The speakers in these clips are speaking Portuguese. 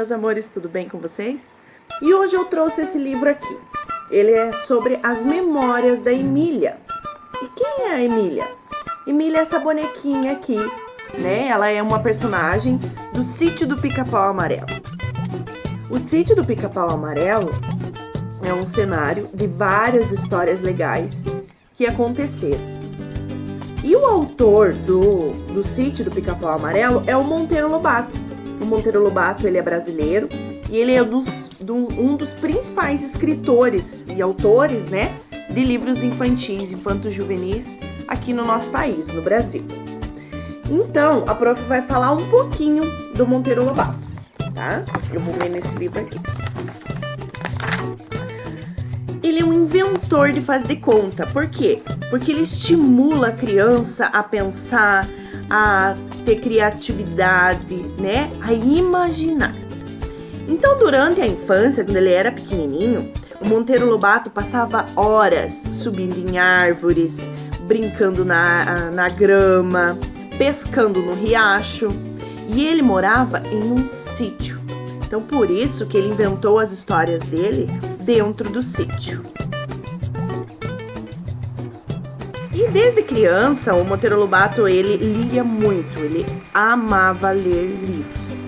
Meus amores, tudo bem com vocês? E hoje eu trouxe esse livro aqui. Ele é sobre as memórias da Emília. E quem é a Emília? Emília é essa bonequinha aqui, né? Ela é uma personagem do Sítio do Pica-Pau Amarelo. O Sítio do Pica-Pau Amarelo é um cenário de várias histórias legais que aconteceram. E o autor do Sítio do Pica-Pau Amarelo é o Monteiro Lobato. O Monteiro Lobato, ele é brasileiro e ele é um dos principais escritores e autores, né, de livros infantis, infanto-juvenis aqui no nosso país, no Brasil. Então, a prof vai falar um pouquinho do Monteiro Lobato, tá? Eu vou ler nesse livro aqui. Ele é um inventor de fazer de conta. Por quê? Porque ele estimula a criança a pensar, a ter criatividade, né? A imaginar. Então, durante a infância, quando ele era pequenininho, o Monteiro Lobato passava horas subindo em árvores, brincando na grama, pescando no riacho. E ele morava em um sítio. Então, por isso que ele inventou as histórias dele dentro do sítio. E desde criança, o Monteiro Lobato, ele lia muito, ele amava ler livros.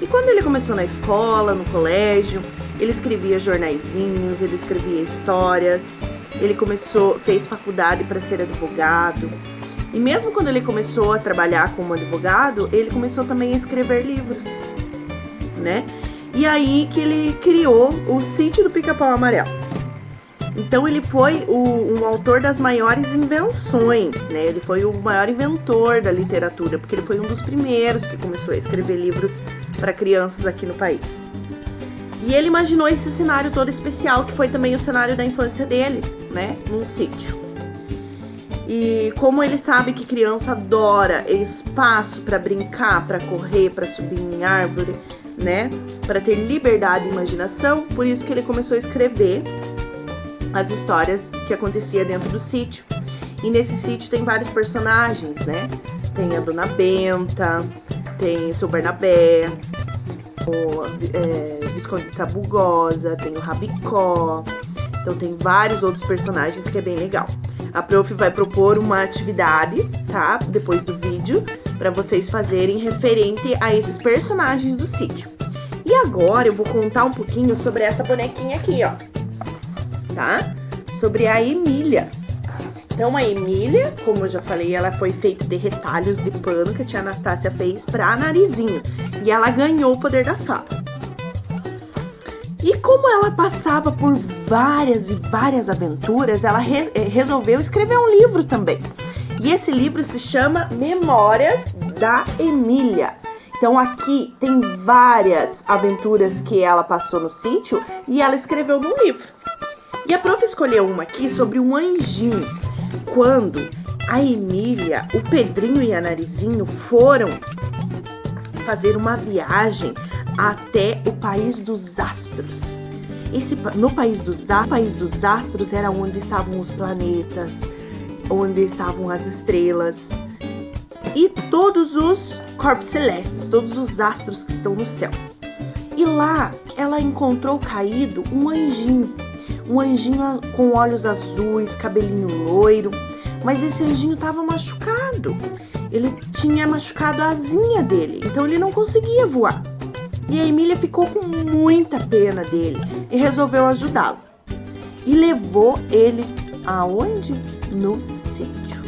E quando ele começou na escola, no colégio, ele escrevia jornaizinhos, ele escrevia histórias, ele fez faculdade para ser advogado. E mesmo quando ele começou a trabalhar como advogado, ele começou também a escrever livros, né? E aí que ele criou o Sítio do Pica-Pau Amarelo. Então ele foi um autor das maiores invenções, né? Ele foi o maior inventor da literatura, porque ele foi um dos primeiros que começou a escrever livros para crianças aqui no país. E ele imaginou esse cenário todo especial, que foi também o cenário da infância dele, né? Num sítio. E como ele sabe que criança adora espaço para brincar, para correr, para subir em árvore, né? Para ter liberdade e imaginação, por isso que ele começou a escrever as histórias que acontecia dentro do sítio. E nesse sítio tem vários personagens, né? Tem a Dona Benta, tem o Seu Barnabé, o Visconde de Sabugosa, tem o Rabicó. Então tem vários outros personagens que é bem legal. A prof vai propor uma atividade, tá? Depois do vídeo, para vocês fazerem referente a esses personagens do sítio. E agora eu vou contar um pouquinho sobre essa bonequinha aqui, ó. Tá? Sobre a Emília. Então a Emília, como eu já falei, ela foi feita de retalhos de pano que a tia Anastácia fez pra Narizinho. E ela ganhou o poder da fala. E como ela passava por várias e várias aventuras, ela resolveu escrever um livro também. E esse livro se chama Memórias da Emília. Então aqui tem várias aventuras que ela passou no sítio e ela escreveu num livro. E a prof escolheu uma aqui sobre um anjinho. Quando a Emília, o Pedrinho e a Narizinho foram fazer uma viagem até o País dos Astros. No País dos Astros era onde estavam os planetas, onde estavam as estrelas e todos os corpos celestes, todos os astros que estão no céu. E lá ela encontrou caído um anjinho com olhos azuis, cabelinho loiro, mas esse anjinho estava machucado. Ele tinha machucado a asinha dele, então ele não conseguia voar. E a Emília ficou com muita pena dele e resolveu ajudá-lo. E levou ele aonde? No sítio.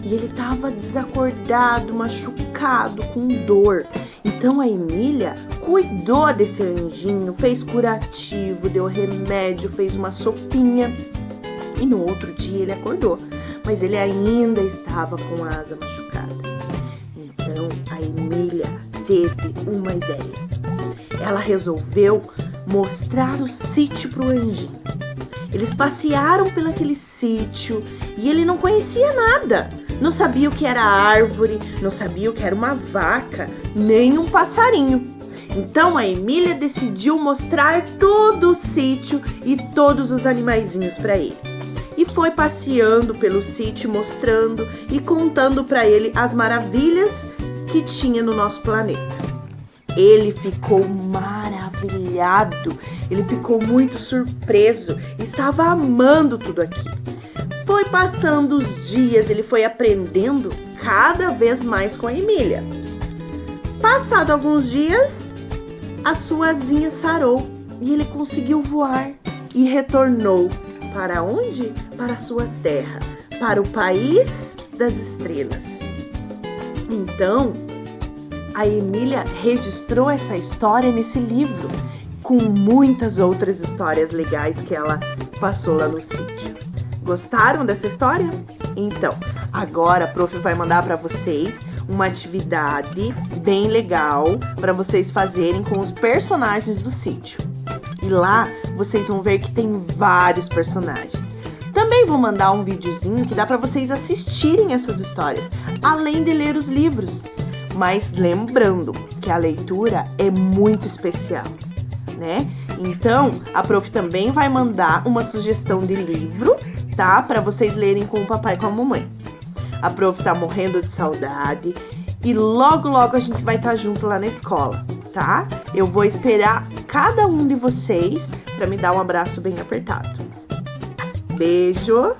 E ele estava desacordado, machucado, com dor. Então a Emília cuidou desse anjinho, fez curativo, deu remédio, fez uma sopinha. E no outro dia ele acordou, mas ele ainda estava com a asa machucada. Então a Emília teve uma ideia. Ela resolveu mostrar o sítio pro anjinho. Eles passearam pelo aquele sítio e ele não conhecia nada. Não sabia o que era árvore, não sabia o que era uma vaca, nem um passarinho. Então a Emília decidiu mostrar todo o sítio e todos os animaizinhos para ele. E foi passeando pelo sítio, mostrando e contando para ele as maravilhas que tinha no nosso planeta. Ele ficou maravilhado, ele ficou muito surpreso, estava amando tudo aquilo. Foi passando os dias, ele foi aprendendo cada vez mais com a Emília. Passado alguns dias, a sua asinha sarou e ele conseguiu voar e retornou para onde? Para a sua terra, para o país das estrelas. Então, a Emília registrou essa história nesse livro, com muitas outras histórias legais que ela passou lá no sítio. Gostaram dessa história? Então, agora a prof vai mandar para vocês uma atividade bem legal para vocês fazerem com os personagens do sítio. E lá vocês vão ver que tem vários personagens. Também vou mandar um videozinho que dá para vocês assistirem essas histórias, além de ler os livros. Mas lembrando que a leitura é muito especial, né? Então, a prof também vai mandar uma sugestão de livro, tá? Para vocês lerem com o papai e com a mamãe. A prof tá morrendo de saudade e logo, logo a gente vai estar junto lá na escola, tá? Eu vou esperar cada um de vocês para me dar um abraço bem apertado. Beijo!